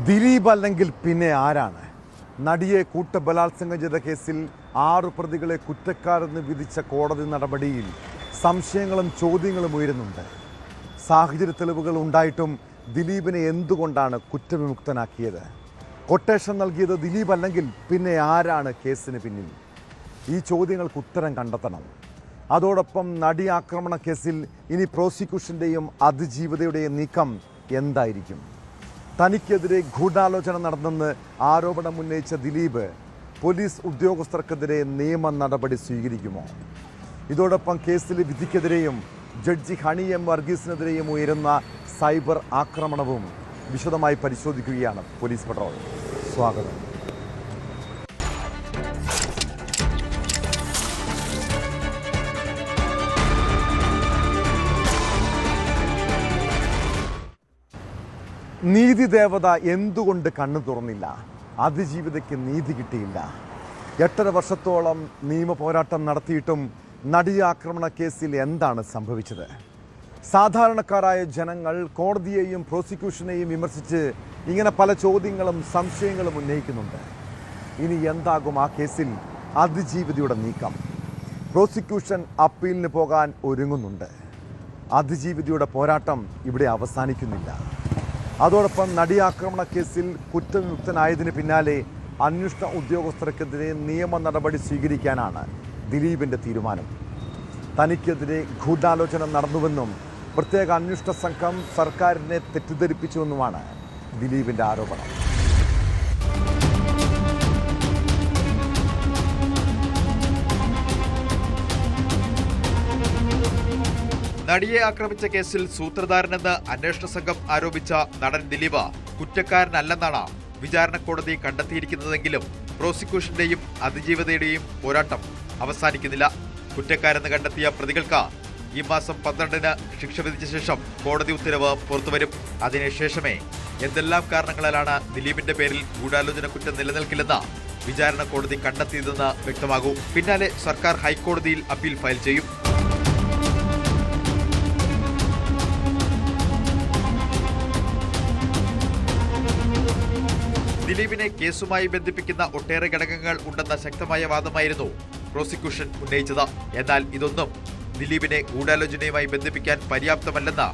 ദിലീപ് അല്ലെങ്കിൽ പിന്നെ ആരാണ്? നടിയെ കൂട്ടബലാത്സംഗം ചെയ്ത കേസിൽ 6 പ്രതികളെ കുറ്റക്കാരെന്ന് വിധിച്ച കോടതി നടപടിയിൽ സംശയങ്ങളും ചോദ്യങ്ങളും ഉയരുന്നുണ്ട്. സാഹചര്യ തെളിവുകൾ ഉണ്ടായിട്ടും ദിലീപിനെ എന്തുകൊണ്ടാണ് കുറ്റവിമുക്തനാക്കിയത്? കൊട്ടേഷൻ നൽകിയത് ദിലീപ് അല്ലെങ്കിൽ പിന്നെ ആരാണ് കേസിന് പിന്നിൽ? ഈ ചോദ്യങ്ങൾക്ക് ഉത്തരം കണ്ടെത്തണം. അതോടൊപ്പം നടി ആക്രമണ കേസിൽ ഇനി പ്രോസിക്യൂഷൻ്റെയും അതിജീവിതയുടെയും നീക്കം എന്തായിരിക്കും? തനിക്കെതിരെ ഗൂഢാലോചന നടന്നെന്ന് ആരോപണം ഉന്നയിച്ച ദിലീപ് പോലീസ് ഉദ്യോഗസ്ഥർക്കെതിരെ നിയമ നടപടി സ്വീകരിക്കുമോ? ഇതോടൊപ്പം കേസിലെ വിധിക്കെതിരെയും ജഡ്ജി ഹണി എം വർഗീസിനെതിരെയും ഉയരുന്ന സൈബർ ആക്രമണവും വിശദമായി പരിശോധിക്കുകയാണ് പോലീസ് പട്രോൾ. സ്വാഗതം. നീതിദേവത എന്തുകൊണ്ട് കണ്ണു തുറന്നില്ല? അതിജീവിതയ്ക്ക് നീതി കിട്ടിയില്ല. 8.5 വർഷത്തോളം നിയമ പോരാട്ടം നടത്തിയിട്ടും നടിയാക്രമണ കേസിൽ എന്താണ് സംഭവിച്ചത്? സാധാരണക്കാരായ ജനങ്ങൾ കോടതിയെയും പ്രോസിക്യൂഷനെയും വിമർശിച്ച് ഇങ്ങനെ പല ചോദ്യങ്ങളും സംശയങ്ങളും ഉന്നയിക്കുന്നുണ്ട്. ഇനി എന്താകും ആ കേസിൽ അതിജീവിതയുടെ നീക്കം? പ്രോസിക്യൂഷൻ അപ്പീലിന് പോകാൻ ഒരുങ്ങുന്നുണ്ട്. അതിജീവിതയുടെ പോരാട്ടം ഇവിടെ അവസാനിക്കുന്നില്ല. അതോടൊപ്പം നടിയാക്രമണ കേസിൽ കുറ്റവിമുക്തനായതിന് പിന്നാലെ അന്വേഷണ ഉദ്യോഗസ്ഥർക്കെതിരെ നിയമ നടപടി സ്വീകരിക്കാനാണ് ദിലീപിൻ്റെ തീരുമാനം. തനിക്കെതിരെ ഗൂഢാലോചന നടന്നുവെന്നും പ്രത്യേക അന്വേഷണ സംഘം സർക്കാരിനെ തെറ്റിദ്ധരിപ്പിച്ചുവെന്നുമാണ് ദിലീപിൻ്റെ ആരോപണം. നടിയെ ആക്രമിച്ച കേസിൽ സൂത്രധാരനെന്ന് അന്വേഷണ സംഘം ആരോപിച്ച നടൻ ദിലീപ് കുറ്റക്കാരനല്ലെന്നാണ് വിചാരണ കോടതി കണ്ടെത്തിയിരിക്കുന്നതെങ്കിലും പ്രോസിക്യൂഷന്റെയും അതിജീവിതയുടെയും പോരാട്ടം അവസാനിക്കുന്നില്ല. കുറ്റക്കാരെന്ന് കണ്ടെത്തിയ പ്രതികൾക്ക് ഈ മാസം 12-ന് ശിക്ഷ വിധിച്ച ശേഷം കോടതി ഉത്തരവ് പുറത്തുവരും. അതിനുശേഷമേ എന്തെല്ലാം കാരണങ്ങളാലാണ് ദിലീപിന്റെ പേരിൽ ഗൂഢാലോചന കുറ്റം നിലനിൽക്കില്ലെന്ന് വിചാരണ കോടതി കണ്ടെത്തിയതെന്ന് വ്യക്തമാകൂ. പിന്നാലെ സർക്കാർ ഹൈക്കോടതിയിൽ അപ്പീൽ ഫയൽ ചെയ്യും. ദിലീപിനെ കേസുമായി ബന്ധിപ്പിക്കുന്ന ഒട്ടേറെ ഘടകങ്ങൾ ഉണ്ടെന്ന ശക്തമായ വാദമായിരുന്നു പ്രോസിക്യൂഷൻ ഉന്നയിച്ചത്. എന്നാൽ ഇതൊന്നും ദിലീപിനെ ഗൂഢാലോചനയുമായി ബന്ധിപ്പിക്കാൻ പര്യാപ്തമല്ലെന്ന്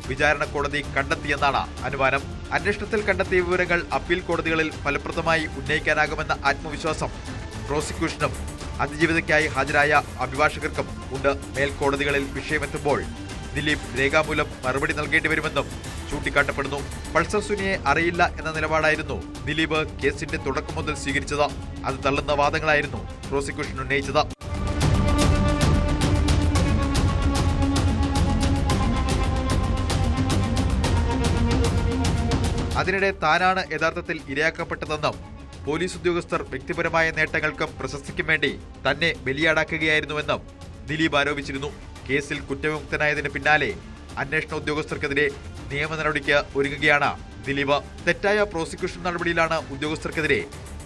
വിചാരണ കോടതി കണ്ടെത്തിയെന്നാണ് അനുമാനം. അന്വേഷണത്തിൽ കണ്ടെത്തിയ വിവരങ്ങൾ അപ്പീൽ കോടതികളിൽ ഫലപ്രദമായി ഉന്നയിക്കാനാകുമെന്ന ആത്മവിശ്വാസം പ്രോസിക്യൂഷനും അതിജീവിതയ്ക്കായി ഹാജരായ അഭിഭാഷകർക്കും ഉണ്ട്. മേൽക്കോടതികളിൽ വിഷയമെത്തുമ്പോൾ ദിലീപ് രേഖാമൂലം മറുപടി നൽകേണ്ടി വരുമെന്നും ചൂണ്ടിക്കാട്ടപ്പെടുന്നു. പൾസർ സുനിയെ അറിയില്ല എന്ന നിലപാടായിരുന്നു ദിലീപ് കേസിന്റെ തുടക്കം മുതൽ സ്വീകരിച്ചത്. അത് തള്ളുന്ന വാദങ്ങളായിരുന്നു പ്രോസിക്യൂഷൻ ഉന്നയിച്ചത്. അതിനിടെ താനാണ് യഥാർത്ഥത്തിൽ ഇരയാക്കപ്പെട്ടതെന്നും പോലീസ് ഉദ്യോഗസ്ഥർ വ്യക്തിപരമായ നേട്ടങ്ങൾക്കും പ്രശസ്തിക്കും വേണ്ടി തന്നെ ബലിയാടാക്കുകയായിരുന്നുവെന്നും ദിലീപ് ആരോപിച്ചിരുന്നു. കേസിൽ കുറ്റവിമുക്തനായതിന് പിന്നാലെ അന്വേഷണ ഉദ്യോഗസ്ഥർക്കെതിരെ നിയമ നടപടിക്ക് ഒരുങ്ങുകയാണ് ദിലീപ്. തെറ്റായ പ്രോസിക്യൂഷൻ നടപടിയിലാണ് ഉദ്യോഗസ്ഥർക്കെതിരെ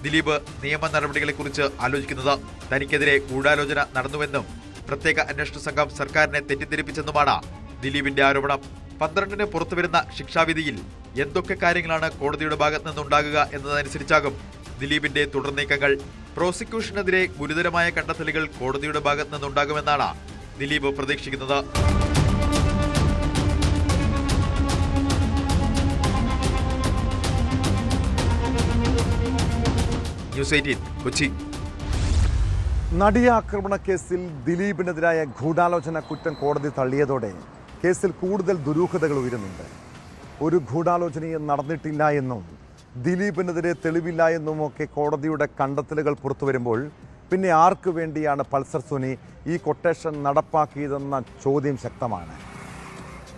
ദിലീപ് നിയമ നടപടികളെക്കുറിച്ച് ആലോചിക്കുന്നത്. തനിക്കെതിരെ ഗൂഢാലോചന നടന്നുവെന്നും പ്രത്യേക അന്വേഷണ സംഘം സർക്കാരിനെ തെറ്റിദ്ധരിപ്പിച്ചെന്നുമാണ് ദിലീപിന്റെ ആരോപണം. 12-ന് പുറത്തുവരുന്ന ശിക്ഷാവിധിയിൽ എന്തൊക്കെ കാര്യങ്ങളാണ് കോടതിയുടെ ഭാഗത്തു നിന്നുണ്ടാകുക എന്നതനുസരിച്ചാകും ദിലീപിന്റെ തുടർ നീക്കങ്ങൾ. പ്രോസിക്യൂഷനെതിരെ ഗുരുതരമായ കണ്ടെത്തലുകൾ കോടതിയുടെ ഭാഗത്തു നിന്നുണ്ടാകുമെന്നാണ് ദിലീപ് പ്രതീക്ഷിക്കുന്നത്. ന്യൂസ് 18 കൊച്ചി. നടിയാക്രമണ കേസിൽ ദിലീപിനെതിരായ ഗൂഢാലോചന കുറ്റം കോടതി തള്ളിയതോടെ കേസിൽ കൂടുതൽ ദുരൂഹതകൾ ഉയരുന്നുണ്ട്. ഒരു ഗൂഢാലോചനയും നടന്നിട്ടില്ല എന്നും ദിലീപിനെതിരെ തെളിവില്ല എന്നുമൊക്കെ കോടതിയുടെ കണ്ടെത്തലുകൾ പുറത്തുവരുമ്പോൾ പിന്നെ ആർക്കു വേണ്ടിയാണ് പൾസർ സുനി ഈ കൊട്ടേഷൻ നടപ്പാക്കിയതെന്ന ചോദ്യം ശക്തമാണ്.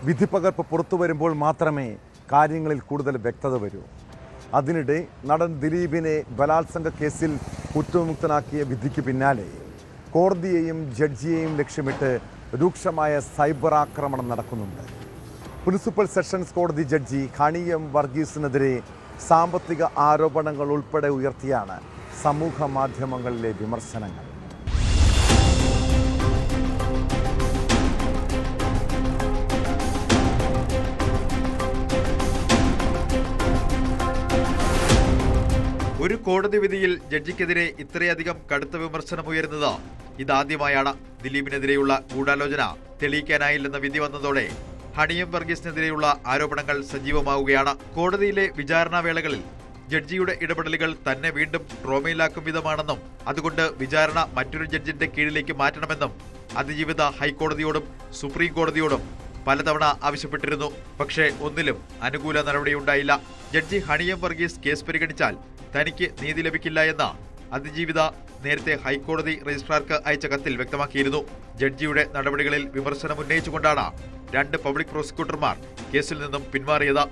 വിധിപ്പകർപ്പ് പുറത്തു വരുമ്പോൾ മാത്രമേ കാര്യങ്ങളിൽ കൂടുതൽ വ്യക്തത വരൂ. അതിനിടെ നടൻ ദിലീപിനെ ബലാത്സംഗ കേസിൽ കുറ്റവിമുക്തനാക്കിയ വിധിക്ക് പിന്നാലെ കോടതിയെയും ജഡ്ജിയെയും ലക്ഷ്യമിട്ട് രൂക്ഷമായ സൈബർ ആക്രമണം നടക്കുന്നുണ്ട്. പ്രിൻസിപ്പൽ സെഷൻസ് കോടതി ജഡ്ജി ഹണി എം വർഗീസിനെതിരെ സാമ്പത്തിക ആരോപണങ്ങൾ ഉൾപ്പെടെ ഉയർത്തിയാണ് സമൂഹ മാധ്യമങ്ങളിലെ വിമർശനങ്ങൾ. കോടതി വിധിയിൽ ജഡ്ജിക്കെതിരെ ഇത്രയധികം കടുത്ത വിമർശനമുയരുന്നത് ഇതാദ്യമായാണ്. ദിലീപിനെതിരെയുള്ള ഗൂഢാലോചന തെളിയിക്കാനായില്ലെന്ന വിധി വന്നതോടെ ഹണിയം വർഗീസിനെതിരെയുള്ള ആരോപണങ്ങൾ സജീവമാവുകയാണ്. കോടതിയിലെ വിചാരണാ വേളകളിൽ ജഡ്ജിയുടെ ഇടപെടലുകൾ തന്നെ വീണ്ടും ട്രോമയിലാക്കും വിധമാണെന്നും അതുകൊണ്ട് വിചാരണ മറ്റൊരു ജഡ്ജിന്റെ കീഴിലേക്ക് മാറ്റണമെന്നും അതിജീവിത ഹൈക്കോടതിയോടും സുപ്രീം കോടതിയോടും പലതവണ ആവശ്യപ്പെട്ടിരുന്നു. പക്ഷേ ഒന്നിലും അനുകൂല നടപടിയുണ്ടായില്ല. ജഡ്ജി ഹണിയം വർഗീസ് കേസ് പരിഗണിച്ചാൽ തനിക്ക് നീതി ലഭിക്കില്ല എന്ന അതിജീവിത നേരത്തെ ഹൈക്കോടതി രജിസ്ട്രാർക്ക് അയച്ച കത്തിൽ വ്യക്തമാക്കിയിരുന്നു. ജഡ്ജിയുടെ നടപടികളിൽ വിമർശനമുന്നയിച്ചുകൊണ്ടാണ് 2 പബ്ലിക് പ്രോസിക്യൂട്ടർമാർ കേസിൽ നിന്നും പിന്മാറിയത്.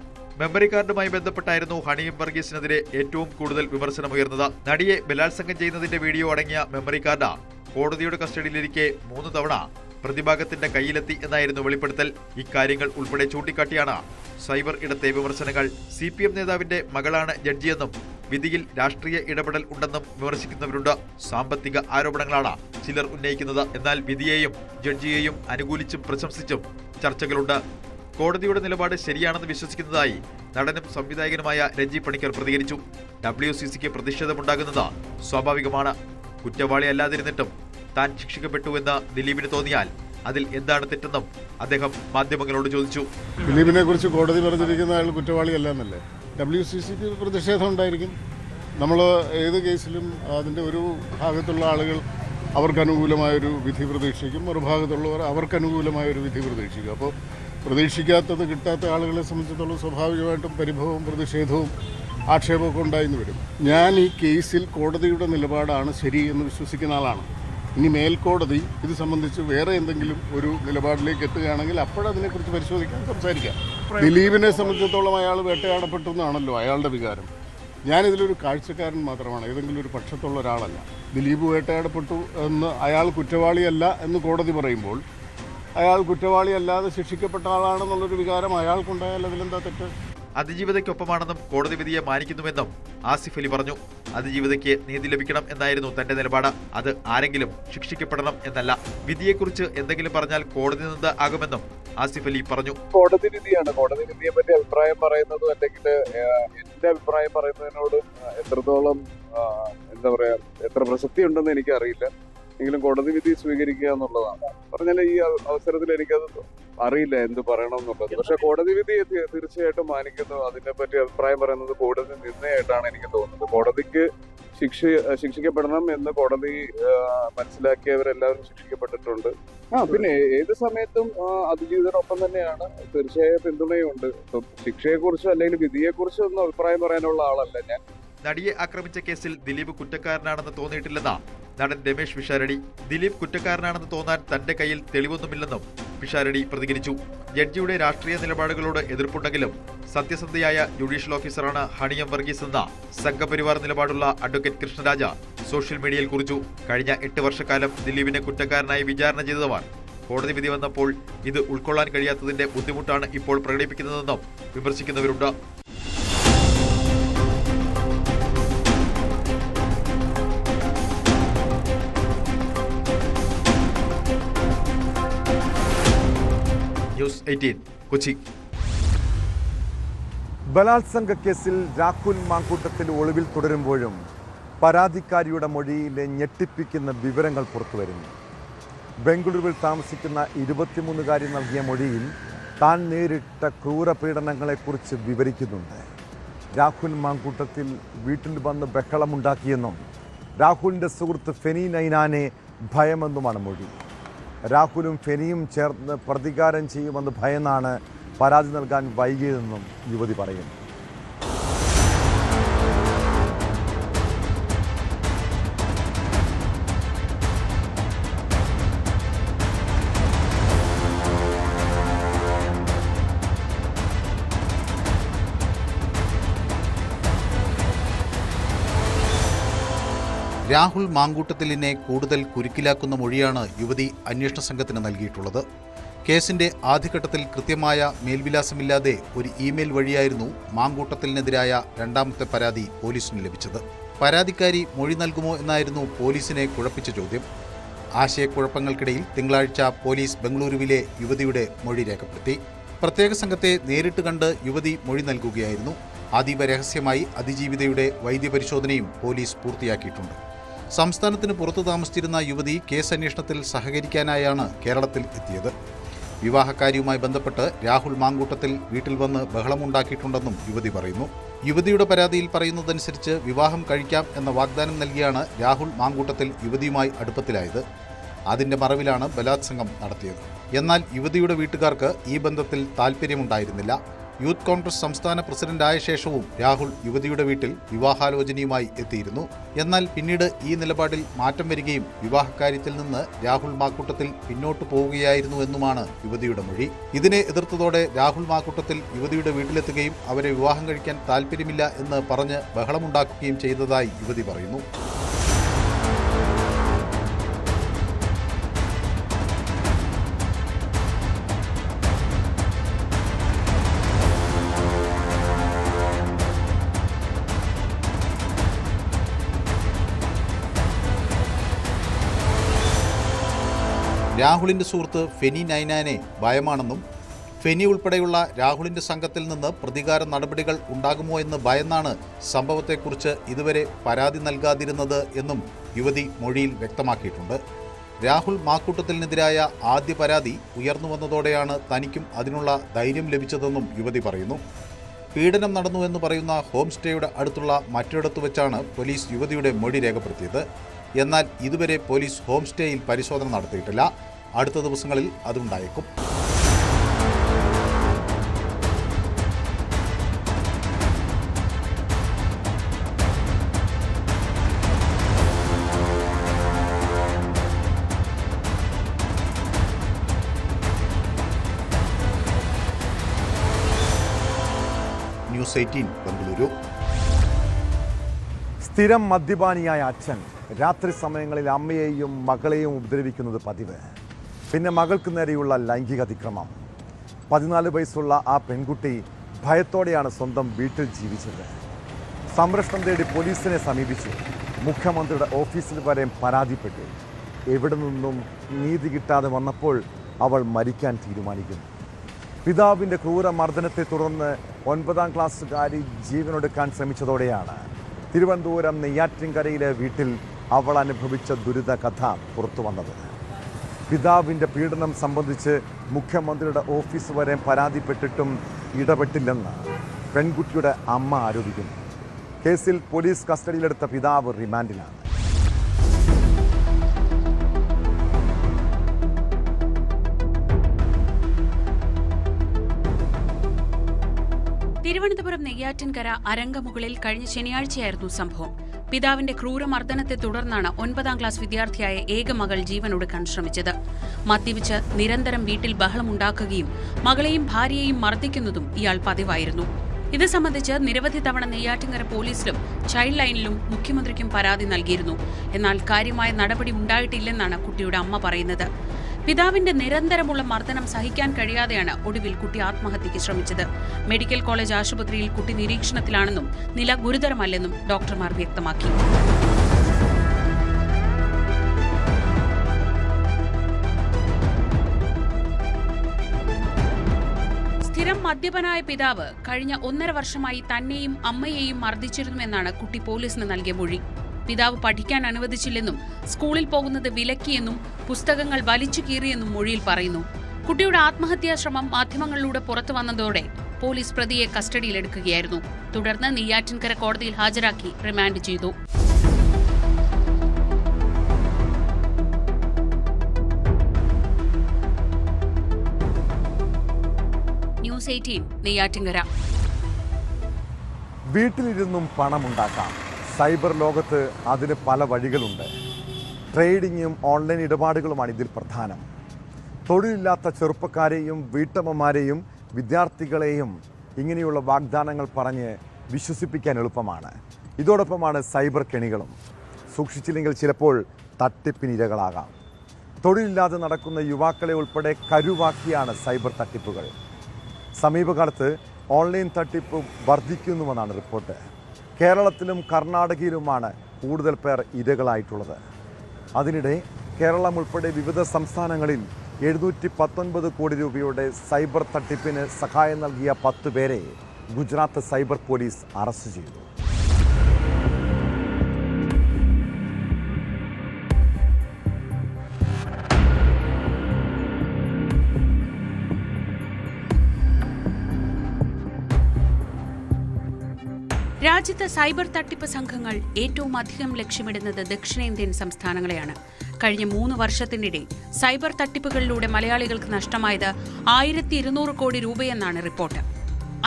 മെമ്മറി കാർഡുമായി ബന്ധപ്പെട്ടായിരുന്നു ഹണിയം വർഗീസിനെതിരെ ഏറ്റവും കൂടുതൽ വിമർശനമുയർന്നത്. നടിയെ ബലാത്സംഗം ചെയ്യുന്നതിന്റെ വീഡിയോ അടങ്ങിയ മെമ്മറി കാർഡ് കോടതിയുടെ കസ്റ്റഡിയിലിരിക്കെ 3 തവണ പ്രതിഭാഗത്തിന്റെ കയ്യിലെത്തി എന്നായിരുന്നു വെളിപ്പെടുത്തൽ. ഇക്കാര്യങ്ങൾ ഉൾപ്പെടെ ചൂണ്ടിക്കാട്ടിയാണ് സൈബർ ഇടത്തെ വിമർശനങ്ങൾ. CPM നേതാവിന്റെ മകളാണ് ജഡ്ജിയെന്നും വിധിയിൽ രാഷ്ട്രീയ ഇടപെടൽ ഉണ്ടെന്നും വിമർശിക്കുന്നവരുണ്ട്. സാമ്പത്തിക ആരോപണങ്ങളാണ് ചിലർ ഉന്നയിക്കുന്നത്. എന്നാൽ വിധിയെയും ജഡ്ജിയെയും അനുകൂലിച്ചും പ്രശംസിച്ചും ചർച്ചകളുണ്ട്. കോടതിയുടെ നിലപാട് ശരിയാണെന്ന് വിശ്വസിക്കുന്നതായി നടനും സംവിധായകനുമായ രഞ്ജി പണിക്കർ പ്രതികരിച്ചു. WCCക്ക് പ്രതിഷേധമുണ്ടാകുന്നത് സ്വാഭാവികമാണ്. കുറ്റവാളി അല്ലാതിരുന്നിട്ടും താൻ ശിക്ഷിക്കപ്പെട്ടുവെന്ന് ദിലീപിന് തോന്നിയാൽ അതിൽ എന്താണ് തെറ്റെന്നും അദ്ദേഹം മാധ്യമങ്ങളോട് ചോദിച്ചു. ദിലീപിനെ കുറിച്ച് കോടതി പറഞ്ഞിരിക്കുന്ന അയാൾ കുറ്റവാളിയല്ല എന്നല്ലേ? WCCക്ക് പ്രതിഷേധം ഉണ്ടായിരിക്കും. നമ്മൾ ഏത് കേസിലും അതിൻ്റെ ഒരു ഭാഗത്തുള്ള ആളുകൾ അവർക്ക് അനുകൂലമായൊരു വിധി പ്രതീക്ഷിക്കും, മറുഭാഗത്തുള്ളവർ അവർക്ക് അനുകൂലമായൊരു വിധി പ്രതീക്ഷിക്കും. അപ്പോൾ പ്രതീക്ഷിക്കാത്തത് കിട്ടാത്ത ആളുകളെ സംബന്ധിച്ചിടത്തോളം സ്വാഭാവികമായിട്ടും പരിഭവവും പ്രതിഷേധവും ആക്ഷേപമൊക്കെ ഉണ്ടായിന്ന് വരും. ഞാൻ ഈ കേസിൽ കോടതിയുടെ നിലപാടാണ് ശരി എന്ന് വിശ്വസിക്കുന്ന ആളാണ്. ഇനി മേൽക്കോടതി ഇത് സംബന്ധിച്ച് വേറെ എന്തെങ്കിലും ഒരു നിലപാടിലേക്ക് എത്തുകയാണെങ്കിൽ അപ്പോഴതിനെക്കുറിച്ച് പരിശോധിക്കാൻ സംസാരിക്കാം. ദിലീപിനെ സംബന്ധിച്ചിടത്തോളം അയാൾ വേട്ടയാടപ്പെട്ടു എന്നാണല്ലോ അയാളുടെ വികാരം. ഞാനിതിലൊരു കാഴ്ചക്കാരൻ മാത്രമാണ്, ഏതെങ്കിലും ഒരു പക്ഷത്തുള്ള ഒരാളല്ല. ദിലീപ് വേട്ടയാടപ്പെട്ടു എന്ന് അയാൾ കുറ്റവാളിയല്ല എന്ന് കോടതി പറയുമ്പോൾ അയാൾ കുറ്റവാളിയല്ലാതെ ശിക്ഷിക്കപ്പെട്ട ആളാണെന്നുള്ളൊരു വികാരം അയാൾക്കുണ്ടായാൽ അതിലെന്താ തെറ്റ്? അതിജീവിതയ്ക്കൊപ്പമാണെന്നും കോടതി വിധിയെ മാനിക്കുന്നുവെന്നും ആസിഫ് അലി പറഞ്ഞു. അതിജീവിതയ്ക്ക് നീതി ലഭിക്കണം എന്നായിരുന്നു തന്റെ നിലപാട്. അത് ആരെങ്കിലും ശിക്ഷിക്കപ്പെടണം എന്നല്ല. വിധിയെക്കുറിച്ച് എന്തെങ്കിലും പറഞ്ഞാൽ കോടതി നിന്ന് ആകുമെന്നും ആസിഫ് അലി പറഞ്ഞു. കോടതി വിധിയാണ്. കോടതി വിധിയെ പറ്റി അഭിപ്രായം പറയുന്നതും അല്ലെങ്കിൽ എന്റെ അഭിപ്രായം പറയുന്നതിനോട് എത്രത്തോളം എന്താ പറയാ എത്ര പ്രസക്തി ഉണ്ടെന്ന് എനിക്കറിയില്ല. എങ്കിലും കോടതി വിധി സ്വീകരിക്കുക എന്നുള്ളതാണ്. പറഞ്ഞാൽ ഈ അവസരത്തിൽ എനിക്കത് അറിയില്ല എന്ത് പറയണം എന്നുള്ളത്. പക്ഷെ കോടതി വിധിയെ തീർച്ചയായിട്ടും മാനിക്കുന്നു. അതിനെ പറ്റി അഭിപ്രായം പറയുന്നത് കോടതി നിർണയമായിട്ടാണ് എനിക്ക് തോന്നുന്നത്. കോടതിക്ക് ശിക്ഷിക്കപ്പെടണം എന്ന് കോടതി മനസ്സിലാക്കിയവരെല്ലാവരും ശിക്ഷിക്കപ്പെട്ടിട്ടുണ്ട്. പിന്നെ ഏത് സമയത്തും അതിജീവിതരൊപ്പം തന്നെയാണ്. തീർച്ചയായും പിന്തുണയുണ്ട്. ശിക്ഷയെക്കുറിച്ചോ അല്ലെങ്കിൽ വിധിയെക്കുറിച്ചോ ഒന്നും അഭിപ്രായം പറയാനുള്ള ആളല്ല ഞാൻ. നടിയെ ആക്രമിച്ച കേസിൽ ദിലീപ് കുറ്റക്കാരനാണെന്ന് തോന്നിയിട്ടില്ലെന്ന നടൻ രമേശ് പിഷാരടി. ദിലീപ് കുറ്റക്കാരനാണെന്ന് തോന്നാൻ തന്റെ കയ്യിൽ തെളിവൊന്നുമില്ലെന്നും പിഷാരടി പ്രതികരിച്ചു. ജഡ്ജിയുടെ രാഷ്ട്രീയ നിലപാടുകളോട് എതിർപ്പുണ്ടെങ്കിലും സത്യസന്ധയായ ജുഡീഷ്യൽ ഓഫീസറാണ് ഹണിയം വർഗീസ് എന്ന സംഘപരിവാർ നിലപാടുള്ള അഡ്വക്കേറ്റ് കൃഷ്ണരാജ സോഷ്യൽ മീഡിയയിൽ കുറിച്ചു. കഴിഞ്ഞ 8 വർഷക്കാലം ദിലീപിനെ കുറ്റക്കാരനായി വിചാരണ ചെയ്തവർ കോടതി വിധി വന്നപ്പോൾ ഇത് ഉൾക്കൊള്ളാൻ കഴിയാത്തതിന്റെ ബുദ്ധിമുട്ടാണ് ഇപ്പോൾ പ്രകടിപ്പിക്കുന്നതെന്നും വിമർശിക്കുന്നവരുണ്ട്. ന്യൂസ് 18 കൊച്ചി. ബലാത്സംഗ കേസിൽ രാഹുൽ മാങ്കൂട്ടത്തിൽ ഒളിവിൽ തുടരുമ്പോഴും പരാതിക്കാരിയുടെ മൊഴിയിലെ ഞെട്ടിപ്പിക്കുന്ന വിവരങ്ങൾ പുറത്തുവരുന്നു. ബംഗളൂരുവിൽ താമസിക്കുന്ന 23-കാരി നൽകിയ മൊഴിയിൽ താൻ നേരിട്ട ക്രൂരപീഡനങ്ങളെക്കുറിച്ച് വിവരിക്കുന്നുണ്ട്. രാഹുൽ മാങ്കൂട്ടത്തിൽ വീട്ടിൽ വന്ന് ബഹളമുണ്ടാക്കിയെന്നും രാഹുലിൻ്റെ സുഹൃത്ത് ഫെനി നൈനാനെ ഭയമെന്നുമാണ് മൊഴി. രാഹുലും ഫെനിയും ചേർന്ന് പ്രതികാരം ചെയ്യുമെന്ന് ഭയന്നാണ് പരാതി നൽകാൻ വൈകിയതെന്നും യുവതി പറയുന്നു. രാഹുൽ മാങ്കൂട്ടത്തിലിനെ കൂടുതൽ കുരുക്കിലാക്കുന്ന മൊഴിയാണ് യുവതി അന്വേഷണ സംഘത്തിന് നൽകിയിട്ടുള്ളത്. കേസിന്റെ ആദ്യഘട്ടത്തിൽ കൃത്യമായ മേൽവിലാസമില്ലാതെ ഒരു ഇമെയിൽ വഴിയായിരുന്നു മാങ്കൂട്ടത്തിലിനെതിരായ 2ാമത്തെ പരാതി പോലീസിന് ലഭിച്ചത്. പരാതിക്കാരി മൊഴി നൽകുമോ എന്നായിരുന്നു പോലീസിനെ കുഴപ്പിച്ച ചോദ്യം. ആശയക്കുഴപ്പങ്ങൾക്കിടയിൽ തിങ്കളാഴ്ച പോലീസ് ബംഗളൂരുവിലെ യുവതിയുടെ മൊഴി രേഖപ്പെടുത്തി. പ്രത്യേക സംഘത്തെ നേരിട്ട് കണ്ട് യുവതി മൊഴി നൽകുകയായിരുന്നു. അതീവ രഹസ്യമായി അതിജീവിതയുടെ വൈദ്യപരിശോധനയും പോലീസ് പൂർത്തിയാക്കിയിട്ടുണ്ട്. സംസ്ഥാനത്തിന് പുറത്തു താമസിച്ചിരുന്ന യുവതി കേസ് അന്വേഷണത്തിൽ സഹകരിക്കാനായാണ് കേരളത്തിൽ എത്തിയത്. വിവാഹക്കാരിയുമായി ബന്ധപ്പെട്ട് രാഹുൽ മാങ്കൂട്ടത്തിൽ വീട്ടിൽ വന്ന് ബഹളമുണ്ടാക്കിയിട്ടുണ്ടെന്നും യുവതി പറയുന്നു. യുവതിയുടെ പരാതിയിൽ പറയുന്നതനുസരിച്ച് വിവാഹം കഴിക്കാം എന്ന വാഗ്ദാനം നൽകിയാണ് രാഹുൽ മാങ്കൂട്ടത്തിൽ യുവതിയുമായി അടുപ്പത്തിലായത്. അതിന്റെ മറവിലാണ് ബലാത്സംഗം നടത്തിയത്. എന്നാൽ യുവതിയുടെ വീട്ടുകാർക്ക് ഈ ബന്ധത്തിൽ താൽപ്പര്യമുണ്ടായിരുന്നില്ല. യൂത്ത് കോൺഗ്രസ് സംസ്ഥാന പ്രസിഡന്റായ ശേഷവും രാഹുൽ യുവതിയുടെ വീട്ടിൽ വിവാഹാലോചനയുമായി എത്തിയിരുന്നു. എന്നാൽ പിന്നീട് ഈ നിലപാടിൽ മാറ്റം വരികയും വിവാഹക്കാര്യത്തിൽ നിന്ന് രാഹുൽ മാക്കൂട്ടത്തിൽ പിന്നോട്ടു പോവുകയായിരുന്നു എന്നുമാണ് യുവതിയുടെ മൊഴി. ഇതിനെ എതിർത്തതോടെ രാഹുൽ മാക്കൂട്ടത്തിൽ യുവതിയുടെ വീട്ടിലെത്തുകയും അവരെ വിവാഹം കഴിക്കാൻ താൽപ്പര്യമില്ല എന്ന് പറഞ്ഞ് ബഹളമുണ്ടാക്കുകയും ചെയ്തതായി യുവതി പറയുന്നു. രാഹുലിന്റെ സുഹൃത്ത് ഫെനി നൈനാനെ ഭയമാണെന്നും ഫെനി ഉൾപ്പെടെയുള്ള രാഹുലിന്റെ സംഘത്തിൽ നിന്ന് പ്രതികാര നടപടികൾ ഉണ്ടാകുമോ എന്ന് ഭയന്നാണ് സംഭവത്തെക്കുറിച്ച് ഇതുവരെ പരാതി നൽകാതിരുന്നത് എന്നും യുവതി മൊഴിയിൽ വ്യക്തമാക്കിയിട്ടുണ്ട്. രാഹുൽ മാക്കൂട്ടത്തിനെതിരായ ആദ്യ പരാതി ഉയർന്നു വന്നതോടെയാണ് തനിക്കും അതിനുള്ള ധൈര്യം ലഭിച്ചതെന്നും യുവതി പറയുന്നു. പീഡനം നടന്നുവെന്ന് പറയുന്ന ഹോം സ്റ്റേയുടെ അടുത്തുള്ള മറ്റൊരിടത്ത് വെച്ചാണ് പോലീസ് യുവതിയുടെ മൊഴി രേഖപ്പെടുത്തിയത്. എന്നാൽ ഇതുവരെ പോലീസ് ഹോം സ്റ്റേയിൽ പരിശോധന നടത്തിയിട്ടില്ല. അടുത്ത ദിവസങ്ങളിൽ അതുണ്ടായേക്കും. ന്യൂസ് 18 ബംഗളൂരു. സ്ഥിരം മദ്യപാനിയായ അച്ഛൻ രാത്രി സമയങ്ങളിൽ അമ്മയെയും മകളെയും ഉപദ്രവിക്കുന്നത് പതിവ്. പിന്നെ മകൾക്ക് നേരെയുള്ള ലൈംഗിക അതിക്രമം. 14 വയസ്സുള്ള ആ പെൺകുട്ടി ഭയത്തോടെയാണ് സ്വന്തം വീട്ടിൽ ജീവിച്ചത്. സംരക്ഷണം തേടി പോലീസിനെ സമീപിച്ചു. മുഖ്യമന്ത്രിയുടെ ഓഫീസിൽ വരെ പരാതിപ്പെട്ടു. എവിടെ നിന്നും നീതി കിട്ടാതെ വന്നപ്പോൾ അവൾ മരിക്കാൻ തീരുമാനിക്കുന്നു. പിതാവിൻ്റെ ക്രൂരമർദ്ദനത്തെ തുടർന്ന് 9ാം ക്ലാസ്സുകാരി ജീവനൊടുക്കാൻ ശ്രമിച്ചതോടെയാണ് തിരുവനന്തപുരം നെയ്യാറ്റിൻകരയിലെ വീട്ടിൽ അവൾ അനുഭവിച്ച ദുരിത കഥ പുറത്തു വന്നത്. പിതാവിൻ്റെ പീഡനം സംബന്ധിച്ച് മുഖ്യമന്ത്രിയുടെ ഓഫീസ് വരെ പരാതിപ്പെട്ടിട്ടും ഇടപെട്ടില്ലെന്ന് പെൺകുട്ടിയുടെ അമ്മ ആരോപിക്കുന്നു. കേസിൽ പോലീസ് കസ്റ്റഡിയിലെടുത്ത പിതാവ് റിമാൻഡിലാണ്. തിരുവനന്തപുരം നെയ്യാറ്റിൻകര അരങ്കമുകളിൽ കഴിഞ്ഞ ശനിയാഴ്ചയായിരുന്നു സംഭവം. പിതാവിന്റെ ക്രൂരമർദ്ദനത്തെ തുടർന്നാണ് 9ാം ക്ലാസ് വിദ്യാർത്ഥിയായ ഏക മകൾ ജീവനൊടുക്കാൻ ശ്രമിച്ചത്. മദ്യപിച്ച് നിരന്തരം വീട്ടിൽ ബഹളമുണ്ടാക്കുകയും മകളെയും ഭാര്യയെയും മർദ്ദിക്കുന്നതും ഇയാൾ പതിവായിരുന്നു. ഇത് സംബന്ധിച്ച് നിരവധി തവണ നെയ്യാറ്റിൻകര പോലീസിലും ചൈൽഡ് ലൈനിലും മുഖ്യമന്ത്രിക്കും പരാതി നൽകിയിരുന്നു. എന്നാൽ കാര്യമായ നടപടി ഉണ്ടായിട്ടില്ലെന്നാണ് കുട്ടിയുടെ അമ്മ പറയുന്നത്. പിതാവിന്റെ നിരന്തരമുള്ള മർദ്ദനം സഹിക്കാൻ കഴിയാതെയാണ് ഒടുവിൽ കുട്ടി ആത്മഹത്യയ്ക്ക് ശ്രമിച്ചത്. മെഡിക്കൽ കോളേജ് ആശുപത്രിയിൽ കുട്ടി നിരീക്ഷണത്തിലാണെന്നും നില ഗുരുതരമല്ലെന്നും ഡോക്ടർമാർ വ്യക്തമാക്കി. സ്ഥിരം മദ്യപനായ പിതാവ് കഴിഞ്ഞ 1.5 വർഷമായി തന്നെയും അമ്മയെയും മർദ്ദിച്ചിരുന്നുവെന്നാണ് കുട്ടി പോലീസിന് നൽകിയ മൊഴി. പിതാവ് പഠിക്കാൻ അനുവദിച്ചില്ലെന്നും സ്കൂളിൽ പോകുന്നത് വിലക്കിയെന്നും പുസ്തകങ്ങൾ വലിച്ചു കീറിയെന്നും മൊഴിയിൽ പറയുന്നു. കുട്ടിയുടെ ആത്മഹത്യാ ശ്രമം മാധ്യമങ്ങളിലൂടെ പുറത്തു വന്നതോടെ പോലീസ് പ്രതിയെ കസ്റ്റഡിയിലെടുക്കുകയായിരുന്നു. തുടർന്ന് നെയ്യാറ്റിൻകര കോടതിയിൽ ഹാജരാക്കി റിമാൻഡ് ചെയ്തു. ന്യൂസ് 18 നെയ്യാറ്റിൻകര. വീട്ടിലിരുന്നും പണമുണ്ടാക്കാം. സൈബർ ലോകത്ത് അതിന് പല വഴികളുണ്ട്. ട്രേഡിങ്ങും ഓൺലൈൻ ഇടപാടുകളുമാണ് ഇതിൽ പ്രധാനം. തൊഴിലില്ലാത്ത ചെറുപ്പക്കാരെയും വീട്ടമ്മമാരെയും വിദ്യാർത്ഥികളെയും ഇങ്ങനെയുള്ള വാഗ്ദാനങ്ങൾ പറഞ്ഞ് വിശ്വസിപ്പിക്കാൻ എളുപ്പമാണ്. ഇതോടൊപ്പമാണ് സൈബർ കെണികളും. സൂക്ഷിച്ചില്ലെങ്കിൽ ചിലപ്പോൾ തട്ടിപ്പിനിരകളാകാം. തൊഴിലില്ലാതെ നടക്കുന്ന യുവാക്കളെ ഉൾപ്പെടെ കരുവാക്കിയാണ് സൈബർ തട്ടിപ്പുകൾ. സമീപകാലത്ത് ഓൺലൈൻ തട്ടിപ്പ് വർദ്ധിക്കുന്നുവെന്നാണ് റിപ്പോർട്ട്. കേരളത്തിലും കർണാടകയിലുമാണ് കൂടുതൽ പേർ ഇരകളായിട്ടുള്ളത്. അതിനിടെ കേരളം ഉൾപ്പെടെ വിവിധ സംസ്ഥാനങ്ങളിൽ 719 കോടി രൂപയുടെ സൈബർ തട്ടിപ്പിന് സഹായം നൽകിയ 10 പേരെ ഗുജറാത്ത് സൈബർ പോലീസ് അറസ്റ്റ് ചെയ്തു. രാജ്യത്ത് സൈബർ തട്ടിപ്പ് സംഘങ്ങൾ ഏറ്റവും അധികം ലക്ഷ്യമിടുന്നത് ദക്ഷിണേന്ത്യൻ സംസ്ഥാനങ്ങളെയാണ്. കഴിഞ്ഞ 3 വർഷത്തിനിടെ സൈബർ തട്ടിപ്പുകളിലൂടെ മലയാളികൾക്ക് നഷ്ടമായത് 1200 കോടി രൂപയെന്നാണ് റിപ്പോർട്ട്.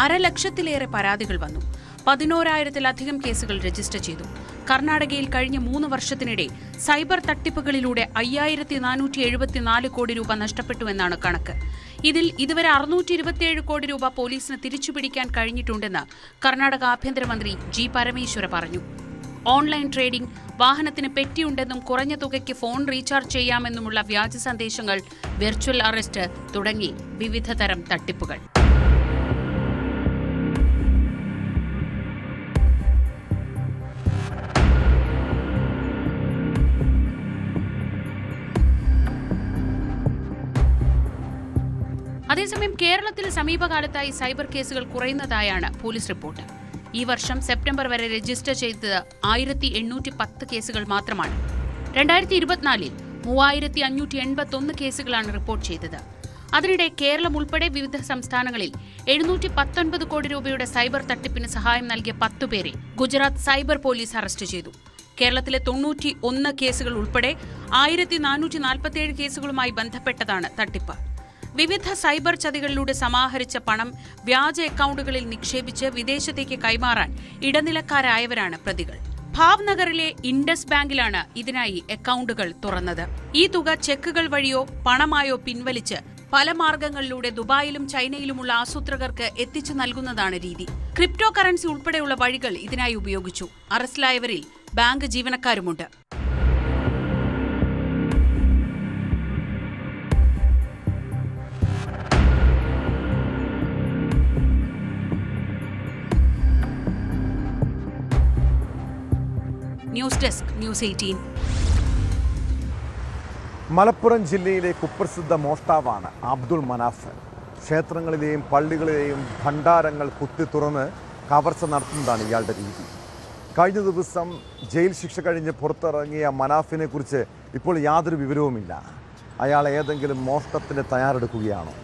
1.5 ലക്ഷത്തിലേറെ പരാതികൾ വന്നു. 11,000-ലധികം കേസുകൾ രജിസ്റ്റർ ചെയ്തു. കർണാടകയിൽ കഴിഞ്ഞ 3 വർഷത്തിനിടെ സൈബർ തട്ടിപ്പുകളിലൂടെ 5,474 കോടി രൂപ നഷ്ടപ്പെട്ടുവെന്നാണ് കണക്ക്. ഇതിൽ ഇതുവരെ 627 കോടി രൂപ പോലീസിന് തിരിച്ചുപിടിക്കാൻ കഴിഞ്ഞിട്ടുണ്ടെന്ന് കർണാടക ആഭ്യന്തരമന്ത്രി ജി പരമേശ്വര പറഞ്ഞു. ഓൺലൈൻ ട്രേഡിംഗ്, വാഹനത്തിന് പെറ്റിയുണ്ടെന്നും കുറഞ്ഞ തുകയ്ക്ക് ഫോൺ റീചാർജ് ചെയ്യാമെന്നുമുള്ള വ്യാജ സന്ദേശങ്ങൾ, വെർച്വൽ അറസ്റ്റ് തുടങ്ങി വിവിധ തരം തട്ടിപ്പുകൾ. അതേസമയം കേരളത്തിൽ സമീപകാലത്തായി സൈബർ കേസുകൾ കുറയുന്നതായാണ് പോലീസ് റിപ്പോർട്ട്. ഈ വർഷം സെപ്റ്റംബർ വരെ രജിസ്റ്റർ ചെയ്തത് 1810 കേസുകൾ മാത്രമാണ്. 2024-ൽ 3581 കേസുകളാണ് റിപ്പോർട്ട് ചെയ്തത്. അതിനിടെ കേരളം ഉൾപ്പെടെ വിവിധ സംസ്ഥാനങ്ങളിൽ 719 കോടി രൂപയുടെ സൈബർ തട്ടിപ്പിന് സഹായം നൽകിയ 10 പേരെ ഗുജറാത്ത് സൈബർ പോലീസ് അറസ്റ്റ് ചെയ്തു. കേരളത്തിലെ 91 കേസുകൾ ഉൾപ്പെടെ 1447 കേസുകളുമായി ബന്ധപ്പെട്ടതാണ് തട്ടിപ്പ്. വിവിധ സൈബർ ചതികളിലൂടെ സമാഹരിച്ച പണം വ്യാജ അക്കൗണ്ടുകളിൽ നിക്ഷേപിച്ച് വിദേശത്തേക്ക് കൈമാറാൻ ഇടനിലക്കാരായവരാണ് പ്രതികൾ. ഭാവ്നഗറിലെ ഇൻഡസ് ബാങ്കിലാണ് ഇതിനായി അക്കൗണ്ടുകൾ തുറന്നത്. ഈ തുക ചെക്കുകൾ വഴിയോ പണമായോ പിൻവലിച്ച് പല മാർഗങ്ങളിലൂടെ ദുബായിലും ചൈനയിലുമുള്ള ആസൂത്രകർക്ക് എത്തിച്ചു നൽകുന്നതാണ് രീതി. ക്രിപ്റ്റോ കറൻസി ഉൾപ്പെടെയുള്ള വഴികൾ ഇതിനായി ഉപയോഗിച്ചു. അറസ്റ്റിലായവരിൽ ബാങ്ക് ജീവനക്കാരുമുണ്ട്. News desk, news 18. മലപ്പുറം ജില്ലയിലെ കുപ്രസിദ്ധ മോഷ്ടാവാണ് അബ്ദുൾ മനാഫ്. ക്ഷേത്രങ്ങളിലെയും പള്ളികളിലെയും ഭണ്ഡാരങ്ങൾ കുത്തി തുറന്ന് കവർച്ച നടത്തുന്നതാണ് ഇയാളുടെ രീതി. കഴിഞ്ഞ ദിവസം ജയിൽ ശിക്ഷ കഴിഞ്ഞ് പുറത്തിറങ്ങിയ മനാഫിനെ കുറിച്ച് ഇപ്പോൾ യാതൊരു വിവരവുമില്ല. അയാൾ ഏതെങ്കിലും മോഷണത്തിന് തയ്യാറെടുക്കുകയാണോ?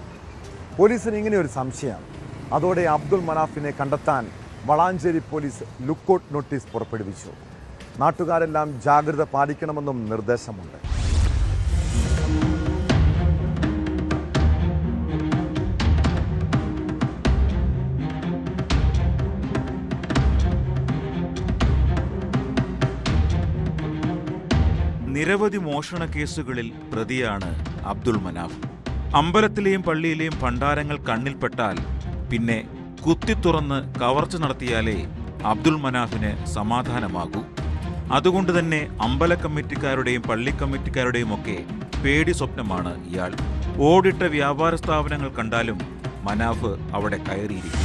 പോലീസിന് ഇങ്ങനെ ഒരു സംശയം. അതോടെ അബ്ദുൾ മനാഫിനെ കണ്ടെത്താൻ വളാഞ്ചേരി പോലീസ് ലുക്കൌട്ട് നോട്ടീസ് പുറപ്പെടുവിച്ചു. നാട്ടുകാരെല്ലാം ജാഗ്രത പാലിക്കണമെന്നും നിർദ്ദേശമുണ്ട്. നിരവധി മോഷണ കേസുകളിൽ പ്രതിയാണ് അബ്ദുൾ മനാഫ്. അമ്പലത്തിലെയും പള്ളിയിലെയും ഭണ്ഡാരങ്ങൾ കണ്ണിൽപ്പെട്ടാൽ പിന്നെ കുത്തിത്തുറന്ന് കവർച്ച നടത്തിയാലേ അബ്ദുൾ മനാഫിന് സമാധാനമാകൂ. അതുകൊണ്ട് തന്നെ അമ്പല കമ്മിറ്റിക്കാരുടെയും പള്ളി കമ്മിറ്റിക്കാരുടെയും ഒക്കെ പേടി സ്വപ്നമാണ് ഇയാൾ. ഓടിട്ട വ്യാപാര സ്ഥാപനങ്ങൾ കണ്ടാലും മനാഫ് അവിടെ കയറിയിരിക്കും.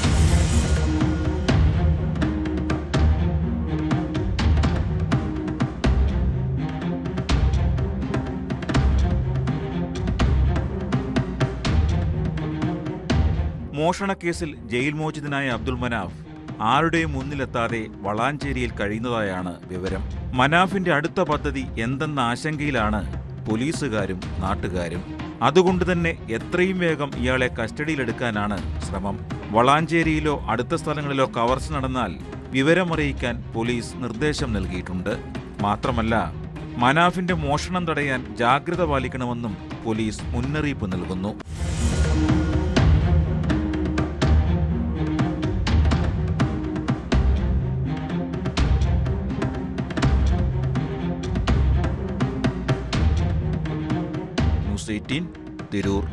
മോഷണക്കേസിൽ ജയിൽ മോചിതനായ അബ്ദുൾ മനാഫ് ആരുടെയും മുന്നിലെത്താതെ വളാഞ്ചേരിയിൽ കഴിയുന്നതായാണ് വിവരം. മനാഫിന്റെ അടുത്ത പദ്ധതി എന്തെന്ന ആശങ്കയിലാണ് പോലീസുകാരും നാട്ടുകാരും. അതുകൊണ്ട് തന്നെ എത്രയും വേഗം ഇയാളെ കസ്റ്റഡിയിലെടുക്കാനാണ് ശ്രമം. വളാഞ്ചേരിയിലോ അടുത്ത സ്ഥലങ്ങളിലോ കവർച്ച നടന്നാൽ വിവരമറിയിക്കാൻ പോലീസ് നിർദ്ദേശം നൽകിയിട്ടുണ്ട്. മാത്രമല്ല, മനാഫിന്റെ മോഷണം തടയാൻ ജാഗ്രത പാലിക്കണമെന്നും പോലീസ് മുന്നറിയിപ്പ് നൽകുന്നു. ന്യൂസ് 18 തിരൂർ.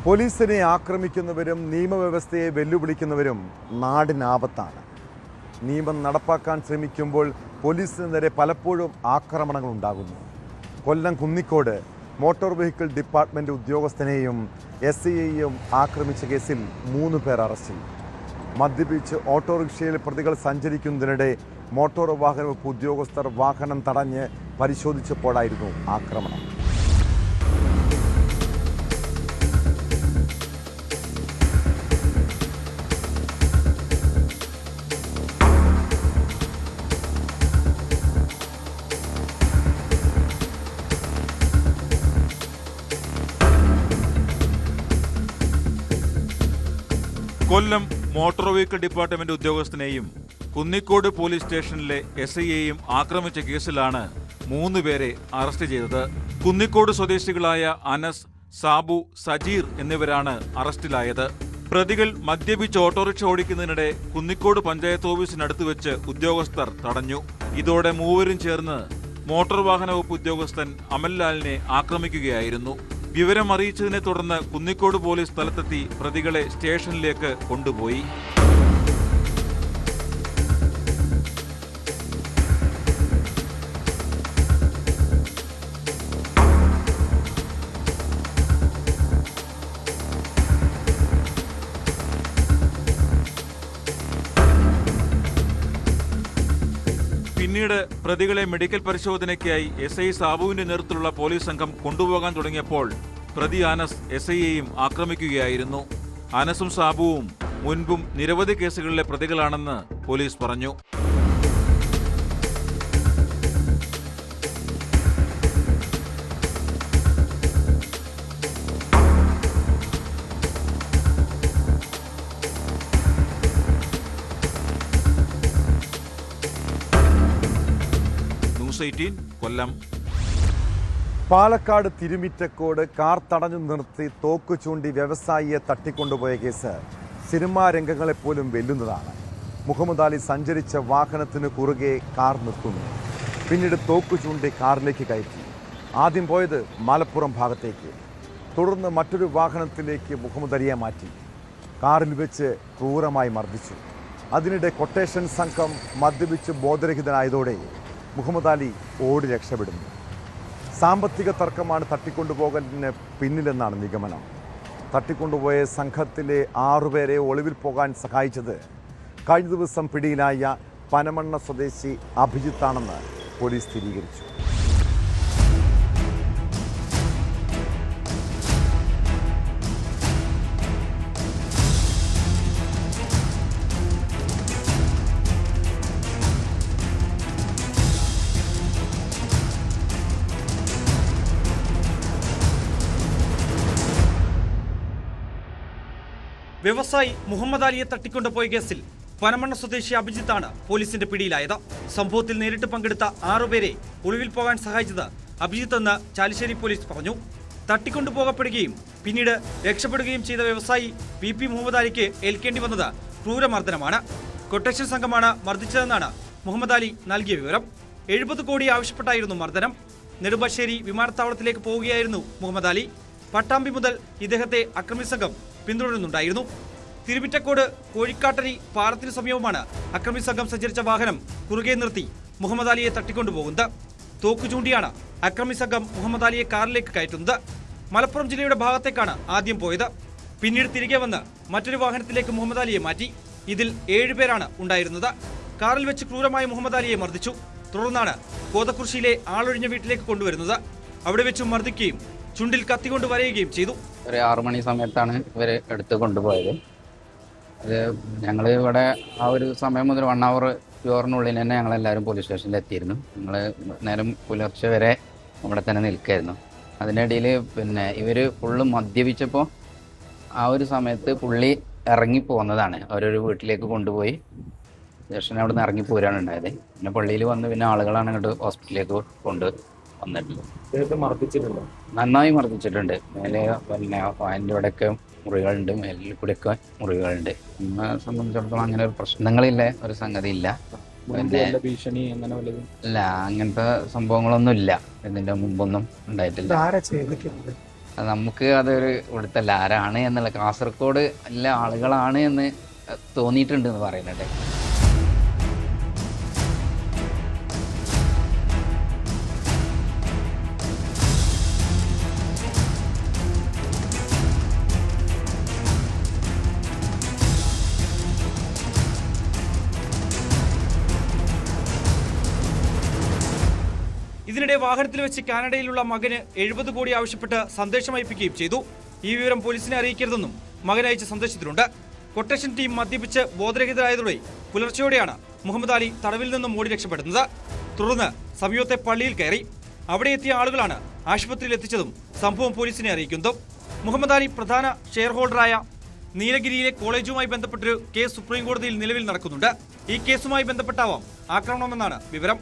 പോലീസിനെ ആക്രമിക്കുന്നവരും നിയമവ്യവസ്ഥയെ വെല്ലുവിളിക്കുന്നവരും നാടിനാപത്താണ്. നിയമം നടപ്പാക്കാൻ ശ്രമിക്കുമ്പോൾ പോലീസിന് നേരെ പലപ്പോഴും ആക്രമണങ്ങൾ ഉണ്ടാകുന്നു. കൊല്ലം കുന്നിക്കോട് മോട്ടോർ വെഹിക്കിൾ ഡിപ്പാർട്ട്മെന്റ് ഉദ്യോഗസ്ഥനെയും SIയെയും ആക്രമിച്ച കേസിൽ 3 പേർ അറസ്റ്റിൽ. മദ്യപിച്ച് ഓട്ടോറിക്ഷയിൽ പ്രതികൾ സഞ്ചരിക്കുന്നതിനിടെ മോട്ടോർ വാഹന വകുപ്പ് ഉദ്യോഗസ്ഥർ വാഹനം തടഞ്ഞ് പരിശോധിച്ചപ്പോഴായിരുന്നു ആക്രമണം. കൊല്ലം മോട്ടോർ വെഹിക്കിൾ ഡിപ്പാർട്ട്മെന്റ് ഉദ്യോഗസ്ഥനെയും കുന്നിക്കോട് പോലീസ് സ്റ്റേഷനിലെ SIയെയും ആക്രമിച്ച കേസിലാണ് 3 പേരെ അറസ്റ്റ് ചെയ്തത്. കുന്നിക്കോട് സ്വദേശികളായ അനസ്, സാബു, സജീർ എന്നിവരാണ് അറസ്റ്റിലായത്. പ്രതികൾ മദ്യപിച്ച് ഓട്ടോറിക്ഷ ഓടിക്കുന്നതിനിടെ കുന്നിക്കോട് പഞ്ചായത്ത് ഓഫീസിനടുത്ത് വെച്ച് ഉദ്യോഗസ്ഥർ തടഞ്ഞു. ഇതോടെ മൂവരും ചേർന്ന് മോട്ടോർ വാഹന വകുപ്പ് ഉദ്യോഗസ്ഥൻ അമൽലാലിനെ ആക്രമിക്കുകയായിരുന്നു. വിവരം അറിയിച്ചതിനെ തുടർന്ന് കുന്നിക്കോട് പോലീസ് സ്ഥലത്തെത്തി പ്രതികളെ സ്റ്റേഷനിലേക്ക് കൊണ്ടുപോയി. പിന്നീട് പ്രതികളെ മെഡിക്കൽ പരിശോധനയ്ക്കായി SI സാബുവിന്റെ നേതൃത്വത്തിലുള്ള പോലീസ് സംഘം കൊണ്ടുപോകാൻ തുടങ്ങിയപ്പോൾ പ്രതി അനസ് SIയെയും ആക്രമിക്കുകയായിരുന്നു. അനസും സാബുവും മുൻപും നിരവധി കേസുകളിലെ പ്രതികളാണെന്ന് പോലീസ് പറഞ്ഞു. കൊല്ലം. പാലക്കാട് തിരുമിറ്റക്കോട് കാർ തടഞ്ഞു നിർത്തി തോക്ക് ചൂണ്ടി വ്യവസായിയെ തട്ടിക്കൊണ്ടുപോയ കേസ് സിനിമാ രംഗങ്ങളെപ്പോലും വെല്ലുന്നതാണ്. മുഹമ്മദ് അലി സഞ്ചരിച്ച വാഹനത്തിന് കുറുകെ കാർ നിർത്തുന്നു. പിന്നീട് തോക്ക് ചൂണ്ടി കാറിലേക്ക് കയറ്റി. ആദ്യം പോയത് മലപ്പുറം ഭാഗത്തേക്ക്, തുടർന്ന് മറ്റൊരു വാഹനത്തിലേക്ക് മുഹമ്മദ് അലിയെ മാറ്റി. കാറിൽ വെച്ച് ക്രൂരമായി മർദ്ദിച്ചു. അതിനിടെ കൊട്ടേഷൻ സംഘം മദ്യപിച്ച് ബോധരഹിതനായതോടെ മുഹമ്മദ് അലി ഓടി രക്ഷപ്പെടുന്നു. സാമ്പത്തിക തർക്കമാണ് തട്ടിക്കൊണ്ടുപോകലിന് പിന്നിലെന്നാണ് നിഗമനം. തട്ടിക്കൊണ്ടുപോയ സംഘത്തിലെ 6 പേരെ ഒളിവിൽ പോകാൻ സഹായിച്ചത് കഴിഞ്ഞ ദിവസം പിടിയിലായ പനമണ്ണ സ്വദേശി അഭിജിത്താണെന്ന് പോലീസ് സ്ഥിരീകരിച്ചു. വ്യവസായി മുഹമ്മദ് അലിയെ തട്ടിക്കൊണ്ടുപോയ കേസിൽ പനമണ്ണ സ്വദേശി അഭിജിത്താണ് പോലീസിന്റെ പിടിയിലായത്. സംഭവത്തിൽ നേരിട്ട് പങ്കെടുത്ത 6 പേരെ ഒളിവിൽ പോകാൻ സഹായിച്ചത് അഭിജിത്ത് എന്ന് ചാലിശ്ശേരി പോലീസ് പറഞ്ഞു. തട്ടിക്കൊണ്ടുപോകപ്പെടുകയും പിന്നീട് രക്ഷപ്പെടുകയും ചെയ്ത വ്യവസായി PP മുഹമ്മദ് അലിക്ക് ഏൽക്കേണ്ടി വന്നത് ക്രൂരമർദ്ദനമാണ്. കൊട്ടേഷൻ സംഘമാണ് മർദ്ദിച്ചതെന്നാണ് മുഹമ്മദ് അലി നൽകിയ വിവരം. 70 കോടി ആവശ്യപ്പെട്ടായിരുന്നു മർദ്ദനം. നെടുമ്പാശ്ശേരി വിമാനത്താവളത്തിലേക്ക് പോവുകയായിരുന്നു മുഹമ്മദ് അലി. പട്ടാമ്പി മുതൽ ഇദ്ദേഹത്തെ അക്രമി സംഘം പിന്തുടരുന്നുണ്ടായിരുന്നു. തിരുമിറ്റക്കോട് കോഴിക്കാട്ടരി പാലത്തിന് സമീപമാണ് അക്രമി സംഘം സഞ്ചരിച്ച വാഹനം കുറുകെ നിർത്തി മുഹമ്മദ് അലിയെ തട്ടിക്കൊണ്ടുപോകുന്നത്. തോക്കു ചൂണ്ടിയാണ് അക്രമി സംഘം മുഹമ്മദ് അലിയെ കാറിലേക്ക് കയറ്റുന്നത്. മലപ്പുറം ജില്ലയുടെ ഭാഗത്തേക്കാണ് ആദ്യം പോയത്. പിന്നീട് തിരികെ വന്ന് മറ്റൊരു വാഹനത്തിലേക്ക് മുഹമ്മദ് അലിയെ മാറ്റി. ഇതിൽ 7 പേരാണ് ഉണ്ടായിരുന്നത്. കാറിൽ വെച്ച് ക്രൂരമായി മുഹമ്മദ് അലിയെ മർദ്ദിച്ചു. തുടർന്നാണ് കോതക്കുറിശ്ശിയിലെ ആളൊഴിഞ്ഞ വീട്ടിലേക്ക് കൊണ്ടുവരുന്നത്. അവിടെ വെച്ച് മർദ്ദിക്കുകയും ചുണ്ടിൽ കത്തിക്കൊണ്ട് വരയുകയും ചെയ്തു. ഒരു 6 മണി സമയത്താണ് ഇവർ എടുത്ത് കൊണ്ടുപോയത്. അത് ഞങ്ങൾ ഇവിടെ ആ ഒരു സമയം മുതൽ 1 hour ടൂറിനുള്ളിൽ തന്നെ ഞങ്ങളെല്ലാവരും പോലീസ് സ്റ്റേഷനിൽ എത്തിയിരുന്നു. ഞങ്ങൾ നേരം പുലർച്ചെ വരെ അവിടെ തന്നെ നിൽക്കായിരുന്നു. അതിനിടയിൽ ഇവർ ഫുള്ള് മദ്യപിച്ചപ്പോൾ ആ ഒരു സമയത്ത് പുള്ളി ഇറങ്ങിപ്പോന്നതാണ്. അവരൊരു വീട്ടിലേക്ക് കൊണ്ടുപോയി സ്റ്റേഷനിൽ അവിടെ നിന്ന് ഇറങ്ങിപ്പോരാണ് ഉണ്ടായത്. പിന്നെ പള്ളിയിൽ വന്ന് ആളുകളാണ് ഇങ്ങോട്ട് ഹോസ്പിറ്റലിലേക്ക് വന്നിട്ടുള്ളത്. നന്നായി മർദ്ദിച്ചിട്ടുണ്ട്. മേലെ അതിൻ്റെ ഇവിടെയൊക്കെ മുറികളുണ്ട്, മേലിൽ കൂടെയൊക്കെ മുറികളുണ്ട്. എന്നെ സംബന്ധിച്ചിടത്തോളം അങ്ങനെ ഒരു പ്രശ്നങ്ങളില്ല, ഒരു സംഗതി ഇല്ല. ഭീഷണി ഇല്ല, അങ്ങനത്തെ സംഭവങ്ങളൊന്നും ഇല്ല. ഇതിന്റെ മുമ്പൊന്നും ഉണ്ടായിട്ടില്ല. നമുക്ക് അതൊരു ഇവിടുത്തെ ആരാണ് എന്നുള്ള കാസർഗോഡ് എല്ലാ ആളുകളാണ് എന്ന് തോന്നിയിട്ടുണ്ട് എന്ന് പറയുന്നുണ്ട്. ഇതിനിടെ വാഹനത്തിൽ വെച്ച് കാനഡയിലുള്ള മകന് 70 കോടി ആവശ്യപ്പെട്ട് സന്ദേശം അയപ്പിക്കുകയും ചെയ്തു. ഈ വിവരം പോലീസിനെ അറിയിക്കരുതെന്നും മകൻ അയച്ച സന്ദേശത്തിലുണ്ട്. കൊട്ടേഷൻ ടീം മദ്യപിച്ച് ബോധരഹിതരായതോടെ പുലർച്ചെയോടെയാണ് മുഹമ്മദ് അലി തടവിൽ നിന്നും ഓടി രക്ഷപ്പെടുന്നത്. തുടർന്ന് സമീപത്തെ പള്ളിയിൽ കയറി. അവിടെ എത്തിയ ആളുകളാണ് ആശുപത്രിയിൽ എത്തിച്ചതും സംഭവം പോലീസിനെ അറിയിക്കുന്നതും. മുഹമ്മദ് അലി പ്രധാന ഷെയർ ഹോൾഡറായ നീലഗിരിയിലെ കോളേജുമായി ബന്ധപ്പെട്ടൊരു കേസ് സുപ്രീം കോടതിയിൽ നിലവിൽ നടക്കുന്നുണ്ട്. ഈ കേസുമായി ബന്ധപ്പെട്ടാവാം ആക്രമണമെന്നാണ് വിവരം.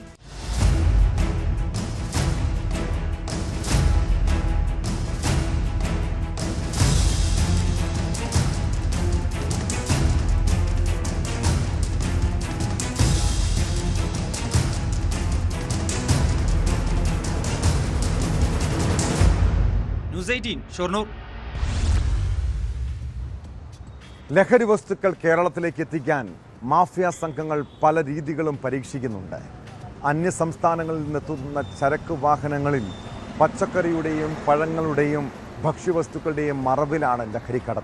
ന്യൂസ് 18 ഷൊർണൂർ. ലഹരി വസ്തുക്കൾ കേരളത്തിലേക്ക് എത്തിക്കാൻ മാഫിയ സംഘങ്ങൾ പല രീതികളും പരീക്ഷിക്കുന്നുണ്ട്. അന്യ സംസ്ഥാനങ്ങളിൽ നിന്നെത്തുന്ന ചരക്ക് വാഹനങ്ങളിൽ പച്ചക്കറിയുടെയും പഴങ്ങളുടെയും ഭക്ഷ്യവസ്തുക്കളുടെയും മറവിലാണ് ലഹരിക്കടത്ത്.